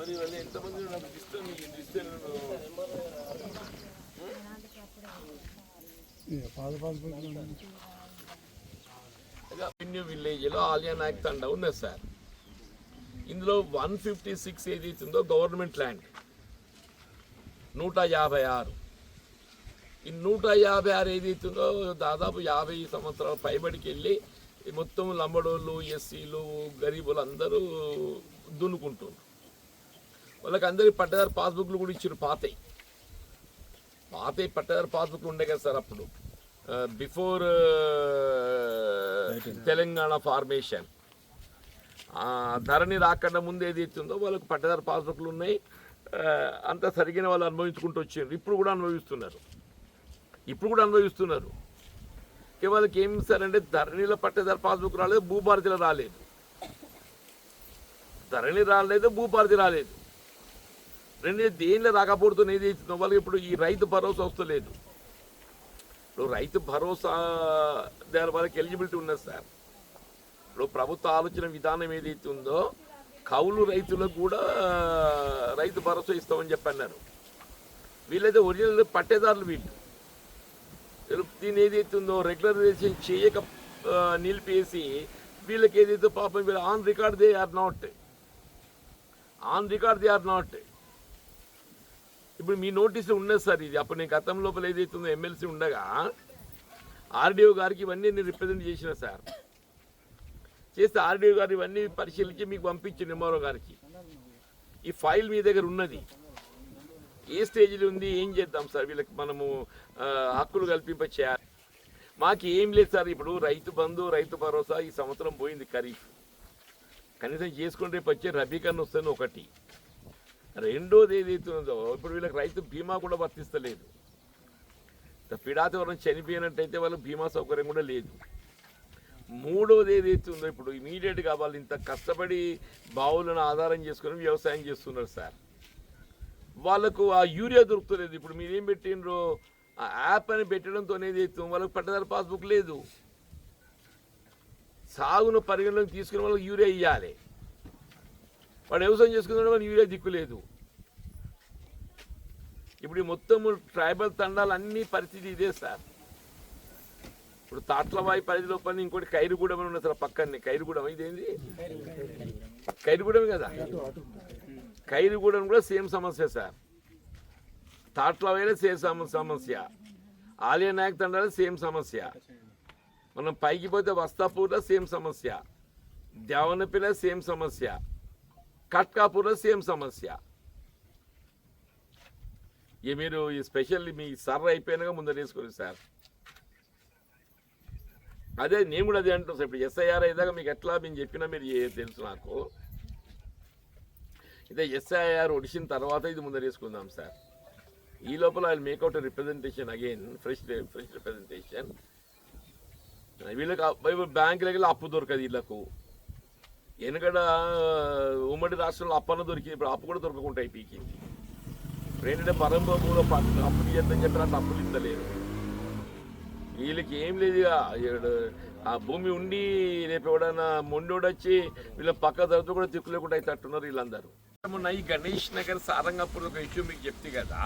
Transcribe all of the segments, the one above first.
మరి వాళ్ళు ఎంతమంది నాకు ఇస్తాను నీకు ఇస్తాను రెవెన్యూ విలేజ్లో ఆలియా నాయక్ తండా ఉన్నది సార్. ఇందులో 156 ఏదైతుందో గవర్నమెంట్ ల్యాండ్ 156. ఈ 156 ఏదైతుందో దాదాపు 50 సంవత్సరాల పైబడికి వెళ్ళి మొత్తం లంబడోళ్ళు, ఎస్సీలు, గరీబులు అందరూ దున్నుకుంటున్నారు. వాళ్ళకి అందరికి పట్టదారు పాస్బుక్లు కూడా ఇచ్చారు. పాతయి పట్టదారు పాస్బుక్లు ఉండే కదా సార్ అప్పుడు, బిఫోర్ తెలంగాణ ఫార్మేషన్. ధరణి రాకుండా ముందు ఏది ఇస్తుందో వాళ్ళకి పట్టదారు పాస్బుక్లు ఉన్నాయి. అంతా సరిగిన వాళ్ళు అనుభవించుకుంటూ వచ్చారు. ఇప్పుడు కూడా అనుభవిస్తున్నారు. వాళ్ళకి ఏం సార్ అంటే ధరణిలో పట్టదారు పాస్బుక్ రాలేదు, భూభారతిలో రాలేదు. ధరణి రాలేదు, భూభారతి రాలేదు. రెండు దేనిలో రాకపోవడంతో ఏది ఇస్తుందో వాళ్ళకి ఇప్పుడు ఈ రైతు భరోసా వస్తలేదు. ఇప్పుడు రైతు భరోసా దాని వాళ్ళకి ఎలిజిబిలిటీ ఉన్నది సార్. ఇప్పుడు ప్రభుత్వ ఆలోచన విధానం ఏదైతే ఉందో కౌలు రైతులకు కూడా రైతు భరోసా ఇస్తామని చెప్పి అన్నారు. వీళ్ళైతే ఒరిజినల్ పట్టేదారులు వీళ్ళు. దీన్ని ఏదైతే ఉందో రెగ్యులరైజేషన్ చేయక నిలిపేసి వీళ్ళకి ఏదైతే పాపం వీళ్ళు on record they are not. ఇప్పుడు మీ నోటీసులు ఉన్నది సార్ ఇది. అప్పుడు నేను గతం లోపల ఏదైతే ఉందో ఎమ్మెల్సీ ఉండగా ఆర్డీఓ గారికి ఇవన్నీ నేను రిప్రజెంట్ చేసిన సార్. చేస్తే ఆర్డీఓ గారు ఇవన్నీ పరిశీలించి మీకు పంపించిన ఎంఆర్ఓ గారికి. ఈ ఫైల్ మీ దగ్గర ఉన్నది. ఏ స్టేజ్లో ఉంది, ఏం చేద్దాం సార్ వీళ్ళకి మనము హక్కులు కల్పింప చేయాలి. మాకు ఏం లేదు సార్. ఇప్పుడు రైతు బంధు, రైతు భరోసా ఈ సంవత్సరం పోయింది ఖరీఫ్. కనీసం చేసుకుంటే రేపు వచ్చే రబీ కన్నా వస్తుంది ఒకటి. రెండోది ఏదైతుందో ఇప్పుడు వీళ్ళకి రైతు బీమా కూడా వర్తిస్తలేదు. పిడాతి ఎవరైనా చనిపోయినట్టయితే వాళ్ళకి బీమా సౌకర్యం కూడా లేదు. మూడోది ఏదైతుందో ఇప్పుడు ఇమీడియట్గా వాళ్ళు ఇంత కష్టపడి బావులను ఆధారం చేసుకుని వ్యవసాయం చేస్తున్నారు సార్. వాళ్ళకు ఆ యూరియా దొరుకుతలేదు. ఇప్పుడు మీరేం పెట్టినరో ఆ యాప్ అని పెట్టడంతో ఏదైతుంది వాళ్ళకి పట్టదారు పాస్బుక్ లేదు. సాగును పరిగణలోకి తీసుకుని వాళ్ళకి యూరియా ఇవ్వాలి. వాడు వ్యవసాయం చేసుకున్న వాళ్ళు యూరియా దిక్కులేదు. ఇప్పుడు ఈ మొత్తము ట్రైబల్ తండాలు అన్ని పరిస్థితి ఇదే సార్. ఇప్పుడు తాట్లవాయి పరిధిలో పని ఇంకోటి ఖైరుగూడెం అని ఉన్నది సార్ పక్కనే. ఖైరుగూడెం ఇదేంది, ఖైరుగూడెం కదా. ఖైరుగూడెం కూడా సేమ్ సమస్య సార్. తాట్లవాయిలో సేమ్ సమస్య, ఆలియా నాయక్ తండాలో సేమ్ సమస్య. మనం పైకి పోతే వస్తాపూర్లో సేమ్ సమస్య, దేవనపల్లిలో సేమ్ సమస్య, కట్కాపూర్లో సేమ్ సమస్య. మీరు ఈ స్పెషల్ మీ సర్ర అయిపోయినాక ముందర వేసుకోండి సార్. అదే నేను కూడా అదే అంటాను సార్. ఇప్పుడు ఎస్ఐఆర్ అయ్యేదాకా మీకు ఎట్లా మేము చెప్పినా మీరు తెలుసు నాకు. ఇదే ఎస్ఐఆర్ ఒడిసిన తర్వాత ఇది ముందర వేసుకుందాం సార్. ఈ లోపల I make out representation again, fresh representation. వీళ్ళకి బ్యాంకులకి అప్పు దొరకదు. వీళ్ళకు వెనకడ ఉమ్మడి రాష్ట్రంలో అప్పన్న దొరికింది, ఇప్పుడు అప్పు కూడా దొరకకుండా పీకింది. ఏంటంటే పరంపూలో అప్పు తీయద్దని చెప్పినట్టు అప్పులు ఇస్తలేరు. వీళ్ళకి ఏం లేదు. ఆ భూమి ఉండి రేపు ఎవడన్నా మొండోడు వచ్చి వీళ్ళ పక్క ధరతో కూడా తిక్కు లేకుండా అయితే అట్టున్నారు వీళ్ళందరూ. మొన్న ఈ గణేష్ నగర్ సారంగపూర్ ఒక ఇష్యూ మీకు చెప్తే కదా,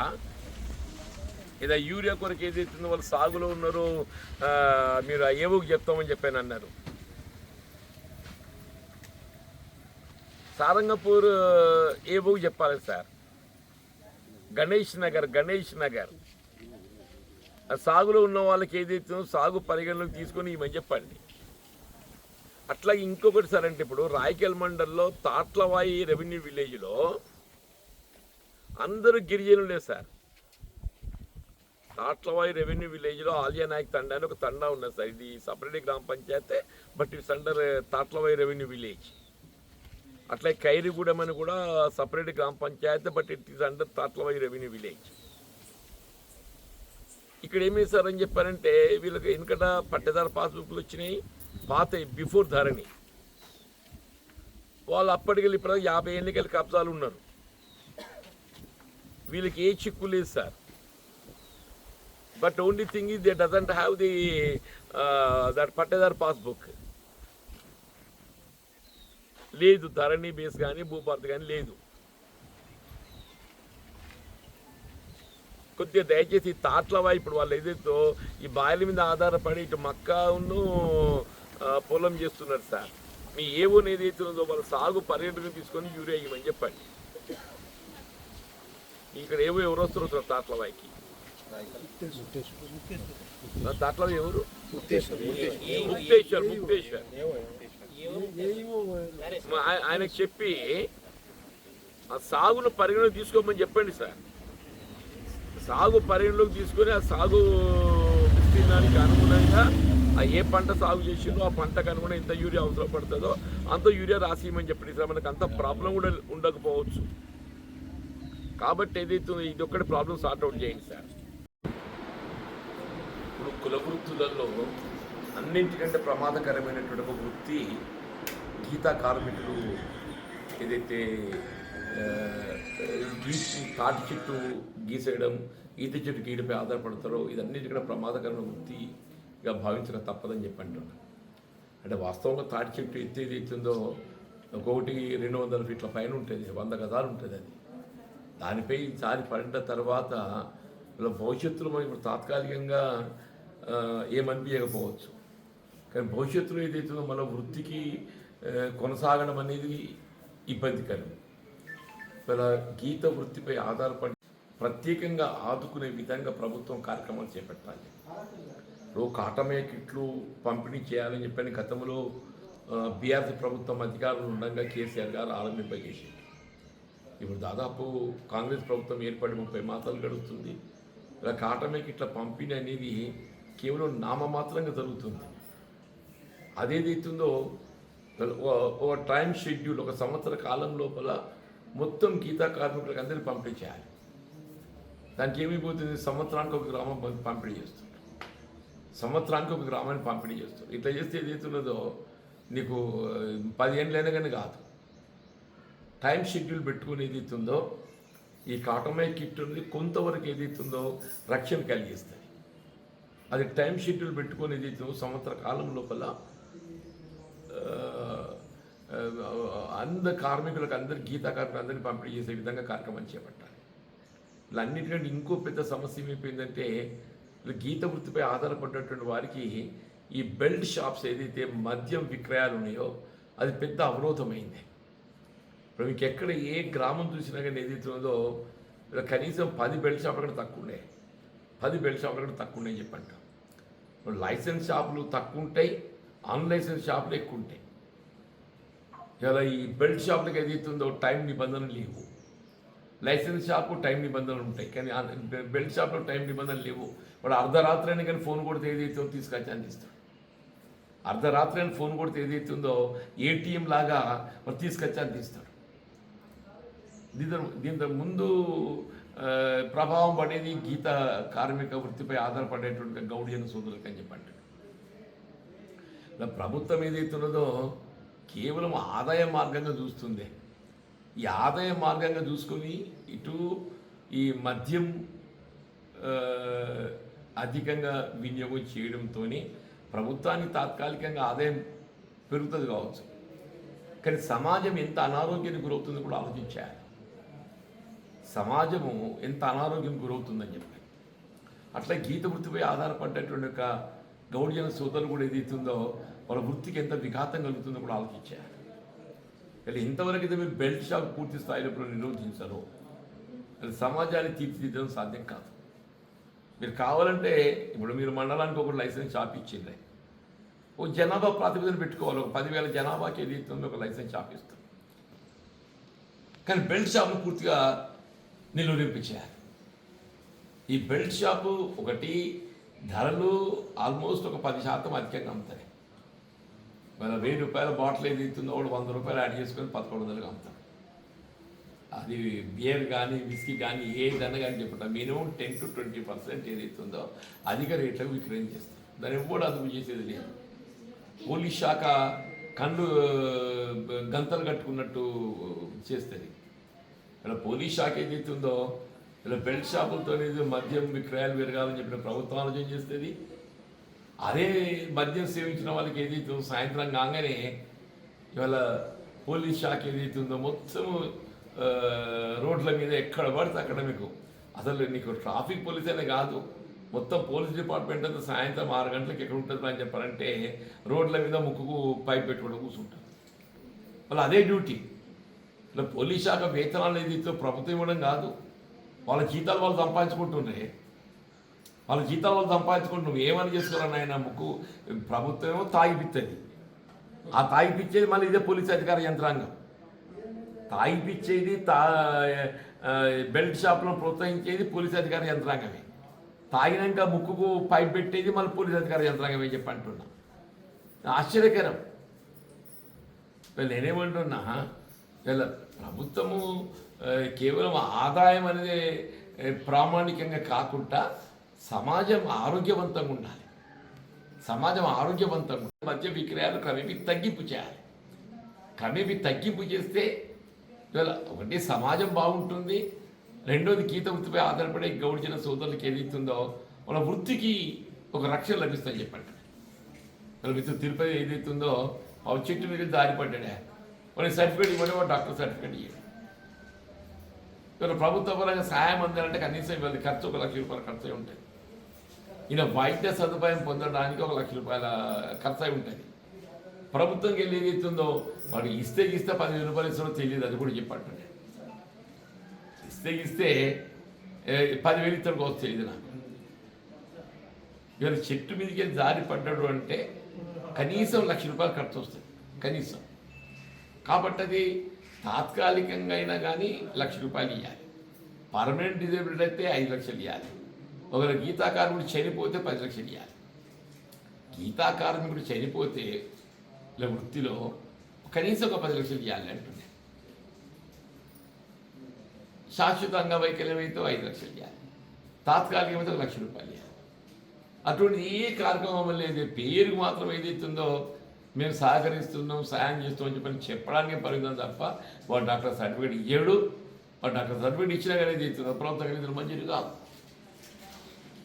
ఏదో యూరియా కొరకు ఏదైతుందో వాళ్ళు సాగులో ఉన్నారో మీరు ఏవోకి చెప్తామని చెప్పాను అన్నారు. సారంగపూర్ ఏవోకి చెప్పాలి సార్. గణేష్ నగర్ సాగులో ఉన్న వాళ్ళకి ఏదైతే సాగు పరిగణలోకి తీసుకొని ఇవని చెప్పండి. అట్లాగే ఇంకొకటి సార్, అంటే ఇప్పుడు రాయకల్ మండల్లో తాట్లవాయి రెవెన్యూ విలేజ్లో అందరూ గిరిజనులే సార్. తాట్లవాయి రెవెన్యూ విలేజ్లో ఆలియా నాయక్ తండా అని ఒక తండా ఉన్నది సార్. ఇది సపరేట్ గ్రామ పంచాయతే, but it's under Tatlavai revenue village. అట్లా ఖైరుగూడెం అని కూడా సపరేట్ గ్రామ పంచాయతీ, but it is under Tatlavai revenue village. ఇక్కడ ఏమి సార్ అని చెప్పారంటే వీళ్ళకి వెనుకట పట్టేదారు పాస్బుక్లు వచ్చినాయి పాత బిఫోర్ ధరణి. వాళ్ళు అప్పటికెళ్ళి ఇప్పుడు 50 ఎన్నికల కబ్జాలు ఉన్నారు. వీళ్ళకి ఏ చిక్కు లేదు sir. But only thing is they doesn't have the that పట్టేదారు పాస్బుక్ లేదు. ధరణి బేస్ కానీ భూభారతి కానీ లేదు. కొద్దిగా దయచేసి తాట్లవా ఇప్పుడు వాళ్ళు ఏదైతే ఈ బాయిల మీద ఆధారపడి ఇటు మక్కాను పొలం చేస్తున్నారు సార్. మీ ఏవోని ఏదైతే ఉందో వాళ్ళ సాగు పర్యటన తీసుకొని యూరియా ఇవ్వమని చెప్పండి. ఇక్కడ ఏవో ఎవరు వస్తున్నారు తాట్లవాయికి? తాట్లవ ఎవరు? ముక్తేశ్వర్. ఆయనకు చెప్పి ఆ సాగును పరిగణలోకి తీసుకోమని చెప్పండి సార్. సాగు పరిగణలోకి తీసుకొని ఆ సాగు విస్తీర్ణానికి అనుగుణంగా ఆ ఏ పంట సాగు చేసిందో ఆ పంటకు అనుగుణంగా ఎంత యూరియా అవసరం పడుతుందో అంత యూరియా రాసిమని చెప్పండి సార్. మనకు అంత ప్రాబ్లం కూడా ఉండకపోవచ్చు. కాబట్టి ఏదైతే ఇది ఒక్కటి ప్రాబ్లం సార్ట్అవుట్ చేయండి సార్. ఇప్పుడు కుల వృత్తులలో అన్నింటికంటే ప్రమాదకరమైనటువంటి ఒక వృత్తి గీతా కార్మికులు ఏదైతే తాటి చెట్టు గీసేయడం, ఈత చెట్టు గీయడంపై ఆధారపడతారో ఇదన్నిటికంటే ప్రమాదకరమైన వృత్తిగా భావించడం తప్పదని చెప్పి అంటున్నాను. అంటే వాస్తవంగా తాటి చెట్టు ఎత్తి ఏదైతుందో ఒక్కొక్కటి 200 ఫీట్ల పైన ఉంటుంది, 100 గజాలు ఉంటుంది. అది దానిపై ఈసారి పడిన తర్వాత ఇలా భవిష్యత్తులో మనం ఇప్పుడు తాత్కాలికంగా ఏమనిపించకపోవచ్చు, కానీ భవిష్యత్తులో ఏదైతుందో మన వృత్తికి కొనసాగడం అనేది ఇబ్బందికరం. ఇలా గీత వృత్తిపై ఆధారపడి ప్రత్యేకంగా ఆదుకునే విధంగా ప్రభుత్వం కార్యక్రమాలు చేపట్టాలి. ఇప్పుడు కాటమే కిట్లు పంపిణీ చేయాలని చెప్పని గతంలో బీఆర్ఎస్ ప్రభుత్వం అధికారులు ఉండగా కేసీఆర్ గారు ఆరంభింపజేసింది. ఇప్పుడు దాదాపు కాంగ్రెస్ ప్రభుత్వం ఏర్పడి 30 మాసాలు గడుస్తుంది. ఇలా కాటమే కిట్ల పంపిణీ అనేది కేవలం నామమాత్రంగా జరుగుతుంది. అదేదైతుందో ఒక టైం షెడ్యూల్, ఒక సంవత్సర కాలం లోపల మొత్తం గీతా కార్మికులకు అందరినీ పంపిణీ చేయాలి. దానికి ఏమైపోతుంది, సంవత్సరానికి ఒక గ్రామం పంపిణీ చేస్తుంది, సంవత్సరానికి ఒక గ్రామాన్ని పంపిణీ చేస్తుంది. ఇట్లా చేస్తే ఏదైతున్నదో నీకు 10 ఏళ్ళైనా కానీ కాదు. టైం షెడ్యూల్ పెట్టుకుని ఏదైతుందో ఈ కాటమే కిట్ అనేది కొంతవరకు ఏదైతుందో రక్షణ కలిగిస్తుంది. అది టైం షెడ్యూల్ పెట్టుకొని ఏదైతుందో సంవత్సర కాలం లోపల అందరు కార్మికులకు అందరు గీతా కార్మికులు అందరినీ పంపిణీ చేసే విధంగా కార్యక్రమం చేపట్టాలి. ఇలా అన్నిటికంటే ఇంకో పెద్ద సమస్య ఏమైపోయిందంటే గీత వృత్తిపై ఆధారపడినటువంటి వారికి ఈ బెల్ట్ షాప్స్ ఏదైతే మద్యం విక్రయాలు ఉన్నాయో అది పెద్ద అవరోధమైంది. ఇప్పుడు మీకు ఎక్కడ ఏ గ్రామం చూసినా కానీ ఏదైతే ఉందో ఇలా కనీసం 10 బెల్ట్ షాపులు అక్కడ తక్కువ ఉన్నాయి, 10 బెల్ట్ షాపులు అక్కడ తక్కువ ఉన్నాయి చెప్పంటాం. ఇప్పుడు లైసెన్స్ షాపులు తక్కువ ఉంటాయి, అన్లైసెన్స్ షాపులు ఎక్కువ ఉంటాయి. ఇలా ఈ బెల్ట్ షాపులకు ఏదైతుందో టైం నిబంధనలు లేవు, లైసెన్స్ షాపు టైం నిబంధనలు ఉంటాయి, కానీ బెల్ట్ షాప్లో టైం నిబంధనలు లేవు. వాడు అర్ధరాత్రి అయినా కానీ ఫోన్ కొడితే ఏదైతే తీసుకొచ్చి అందిస్తాడు. అర్ధరాత్రి అయినా ఫోన్ కొడితే ఏదైతుందో ఏటీఎం లాగా వాడు తీసుకొచ్చి అందిస్తాడు. దీంతో ముందు ప్రభావం పడేది గీత కార్మిక వృత్తిపై ఆధారపడేటువంటి గౌడియన్ సోదరులకు అని చెప్పండి. ఇలా ప్రభుత్వం ఏదైతున్నదో కేవలం ఆదాయ మార్గంగా చూస్తుంది. ఈ ఆదాయ మార్గంగా చూసుకొని ఇటు ఈ మద్యం అధికంగా వినియోగం చేయడంతో ప్రభుత్వానికి తాత్కాలికంగా ఆదాయం పెరుగుతుంది కావచ్చు, కానీ సమాజం ఎంత అనారోగ్యానికి గురవుతుందో కూడా ఆలోచించాలి. సమాజము ఎంత అనారోగ్యానికి గురవుతుందని చెప్పి అట్లా గీత వృత్తిపై ఆధారపడ్డటువంటి ఒక గౌడియన సోదరులు కూడా ఏదైతుందో వాళ్ళ వృత్తికి ఎంత విఘాతం కలుగుతుందో కూడా ఆలోచించాలి. కానీ ఇంతవరకు అయితే మీరు బెల్ట్ షాప్ పూర్తి స్థాయిలో నిరోధించారో అది సమాజాన్ని తీర్చిదిద్దడం సాధ్యం కాదు. మీరు కావాలంటే ఇప్పుడు మీరు మండలానికి ఒక లైసెన్స్ షాప్ ఇచ్చింది, ఓ జనాభా ప్రాతిపదికన పెట్టుకోవాలి. ఒక 10,000 జనాభాకి ఏదైతుందో ఒక లైసెన్స్ షాప్ ఇస్తాం, కానీ బెల్ట్ షాప్ను పూర్తిగా నిలువరింపించారు. ఈ బెల్ట్ షాపు ఒకటి ధరలు ఆల్మోస్ట్ ఒక 10% అధికంగా అమ్ముతాయి. మన 1000 రూపాయల బాటిల్ ఏదైతుందో వాడు 100 రూపాయలు యాడ్ చేసుకొని 1100కి అమ్ముతాడు. అది బియర్ కానీ విస్కీ కానీ ఏదైనా కానీ చెప్పటం మినిమం 10 to 20% ఏదైతుందో అధిక రేట్లకు విక్రయం చేస్తారు. దాన్ని ఎవ్వడు అదుపు చేసేది లేదు. పోలీస్ శాఖ కళ్ళు గంతలు కట్టుకున్నట్టు చేస్తుంది. ఇలా పోలీస్ శాఖ ఏదైతుందో ఇలా బెల్ట్ షాపులతో మద్యం విక్రయాలు పెరగాలని చెప్పిన ప్రభుత్వం ఆలోచన చేస్తుంది. అదే మద్యం సేవించిన వాళ్ళకి ఏదైతే సాయంత్రం కాగానే ఇవాళ పోలీస్ శాఖ ఏదైతుందో మొత్తం రోడ్ల మీద ఎక్కడ పడితే అక్కడ మీకు అసలు నీకు ట్రాఫిక్ పోలీస్ అనే కాదు, మొత్తం పోలీస్ డిపార్ట్మెంట్ అంతా సాయంత్రం 6 గంటలకు ఎక్కడ ఉంటుంది అని చెప్పారంటే రోడ్ల మీద ముక్కుకు పైప్ పెట్టుకుంటూ కూర్చుంటారు. వాళ్ళు అదే డ్యూటీ. ఇలా పోలీస్ శాఖ వేతనాలు ఏదైతే ప్రభుత్వం ఇవ్వడం కాదు, వాళ్ళ జీతాలు వాళ్ళు సంపాదించుకుంటుండే, వాళ్ళ జీతాలు వాళ్ళు సంపాదించుకుంటున్నాం. ఏమని చేసుకోవాలని ఆయన ముక్కు ప్రభుత్వం ఏమో తాగిపిస్తుంది, ఆ తాగిపిచ్చేది మళ్ళీ ఇదే పోలీస్ అధికార యంత్రాంగం. తాగిపిచ్చేది బెల్ట్ షాప్లో ప్రోత్సహించేది పోలీస్ అధికార యంత్రాంగమే. తాగినాక ముక్కుకు పైప్ పెట్టేది మళ్ళీ పోలీస్ అధికార యంత్రాంగమే చెప్పి అంటున్నా. ఆశ్చర్యకరం. నేనేమంటున్నా, ఇలా ప్రభుత్వము కేవలం ఆదాయం అనేది ప్రామాణికంగా కాకుండా సమాజం ఆరోగ్యవంతంగా ఉండాలి. సమాజం ఆరోగ్యవంతంగా మద్య విక్రయాలు క్రమేపీ తగ్గింపు చేయాలి. క్రమేపీ తగ్గింపు చేస్తే ఒకటి సమాజం బాగుంటుంది, రెండోది గీత వృత్తిపై ఆధారపడే గౌడిచిన సోదరులకి ఏదైతుందో వాళ్ళ వృత్తికి ఒక రక్షణ లభిస్తుందని చెప్పండి. వాళ్ళ మిత్ర తిరుపతి ఏదైతుందో వాళ్ళ చెట్టు మీద దారిపడ్డా వాళ్ళకి సర్టిఫికేట్ ఇవ్వండి, వాడు డాక్టర్ సర్టిఫికేట్ ఇవ్వండి. ఇవాళ ప్రభుత్వ పరంగా సహాయం అందాలంటే కనీసం ఇవాళ ఖర్చు 1 లక్ష రూపాయల ఖర్చు అయి ఉంటుంది. ఈయన వైద్య సదుపాయం పొందడానికి 1 లక్ష రూపాయల ఖర్చు అయి ఉంటుంది. ప్రభుత్వంకి వెళ్ళి ఏదైతుందో వాడు ఇస్తే 10,000 రూపాయలు ఇస్తారో తెలియదు, అది కూడా చెప్పండి. ఇస్తే 10,000 ఇస్తాడు కావచ్చు తెలియదు నాకు. ఇవాళ చెట్టు మీదకి జారి పడ్డాడు అంటే కనీసం 1 లక్ష రూపాయలు ఖర్చు వస్తుంది కనీసం. కాబట్టి అది తాత్కాలికంగా అయినా కానీ 1 లక్ష రూపాయలు ఇవ్వాలి. పర్మనెంట్ డిజేబుల్డ్ అయితే 5 లక్షలు ఇవ్వాలి. ఒకవేళ గీతా కార్మికుడు చనిపోతే 10 లక్షలు ఇవ్వాలి. గీతా కార్మికుడు చనిపోతే ఇలా వృత్తిలో కనీసం ఒక 10 లక్షలు ఇవ్వాలి అంటుంది. శాశ్వత అంగవైకల్యం అయితే 5 లక్షలు ఇవ్వాలి. తాత్కాలికమైతే 1 లక్ష రూపాయలు ఇవ్వాలి. అటువంటి ఏ కార్యక్రమం లేదు, పేరుకు మాత్రం ఏదైతుందో మేము సహకరిస్తున్నాం, సాయం చేస్తామని చెప్పని చెప్పడానికి పరిమితం తప్ప వాడు డాక్టర్ సర్టిఫికేట్ ఇయ్యడు. వాడు డాక్టర్ సర్టిఫికేట్ ఇచ్చినా కానీ ఏదైతుందో ప్రభుత్వం మంచిది కాదు.